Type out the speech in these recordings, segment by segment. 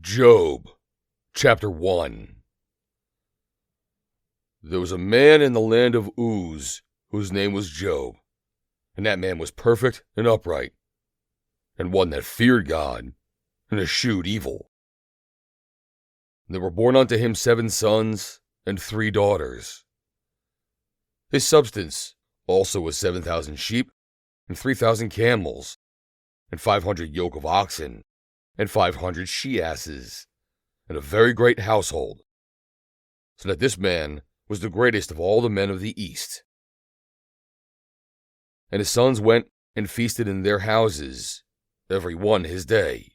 Job, Chapter 1. There was a man in the land of Uz, whose name was Job, and that man was perfect and upright, and one that feared God, and eschewed evil. And there were born unto him 7 sons and 3 daughters. His substance also was 7,000 sheep, and 3,000 camels, and 500 yoke of oxen, and 500 she-asses, and a very great household, so that this man was the greatest of all the men of the east. And his sons went and feasted in their houses, every one his day,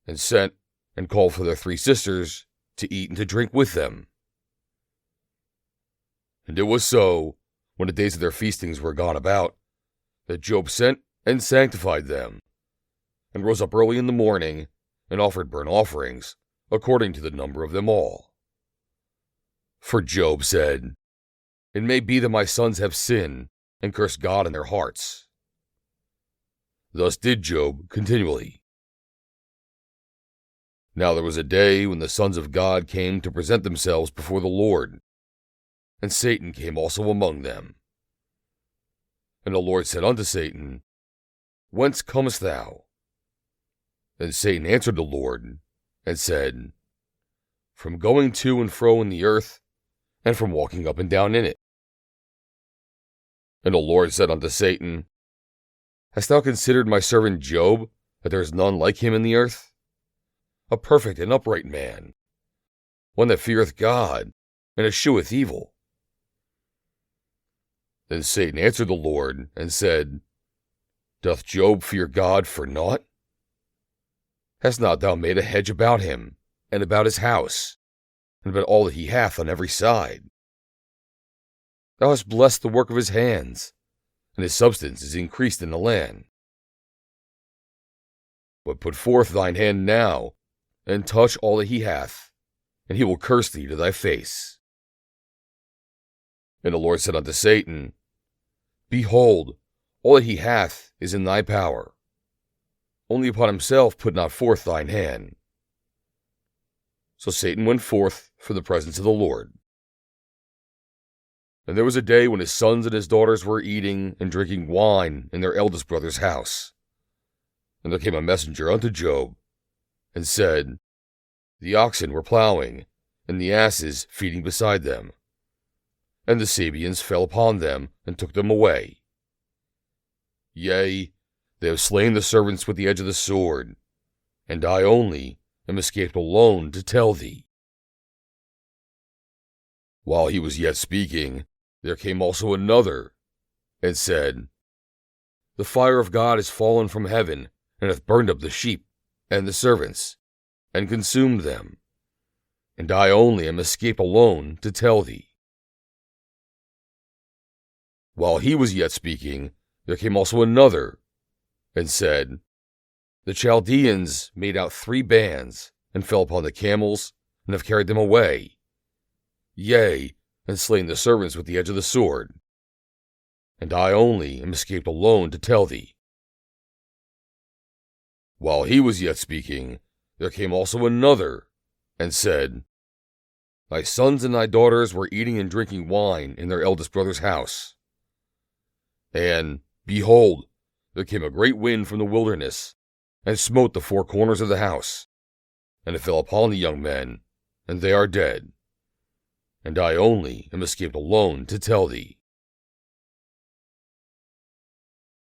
and sent and called for their 3 sisters to eat and to drink with them. And it was so, when the days of their feastings were gone about, that Job sent and sanctified them, and rose up early in the morning, and offered burnt offerings, according to the number of them all. For Job said, It may be that my sons have sinned, and cursed God in their hearts. Thus did Job continually. Now there was a day when the sons of God came to present themselves before the Lord, and Satan came also among them. And the Lord said unto Satan, Whence comest thou? Then Satan answered the Lord, and said, From going to and fro in the earth, and from walking up and down in it. And the Lord said unto Satan, Hast thou considered my servant Job, that there is none like him in the earth? A perfect and upright man, one that feareth God, and escheweth evil. Then Satan answered the Lord, and said, Doth Job fear God for naught? Hast not thou made a hedge about him, and about his house, and about all that he hath on every side? Thou hast blessed the work of his hands, and his substance is increased in the land. But put forth thine hand now, and touch all that he hath, and he will curse thee to thy face. And the Lord said unto Satan, Behold, all that he hath is in thy power. Only upon himself put not forth thine hand. So Satan went forth from the presence of the Lord. And there was a day when his sons and his daughters were eating and drinking wine in their eldest brother's house. And there came a messenger unto Job, and said, The oxen were plowing, and the asses feeding beside them. And the Sabeans fell upon them, and took them away. Yea, they have slain the servants with the edge of the sword, and I only am escaped alone to tell thee. While he was yet speaking, there came also another, and said, The fire of God is fallen from heaven, and hath burned up the sheep, and the servants, and consumed them, and I only am escaped alone to tell thee. While he was yet speaking, there came also another, and said, The Chaldeans made out 3 bands, and fell upon the camels, and have carried them away. Yea, and slain the servants with the edge of the sword. And I only am escaped alone to tell thee. While he was yet speaking, there came also another, and said, Thy sons and thy daughters were eating and drinking wine in their eldest brother's house. And, behold, there came a great wind from the wilderness, and smote the 4 corners of the house, and it fell upon the young men, and they are dead. And I only am escaped alone to tell thee.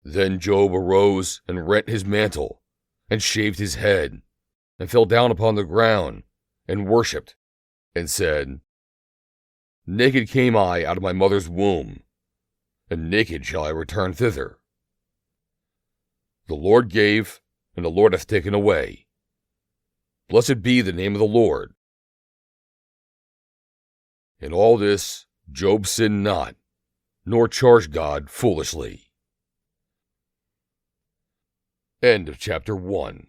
Then Job arose and rent his mantle, and shaved his head, and fell down upon the ground, and worshipped, and said, Naked came I out of my mother's womb, and naked shall I return thither. The Lord gave, and the Lord hath taken away. Blessed be the name of the Lord. In all this Job sinned not, nor charged God foolishly. End of chapter 1.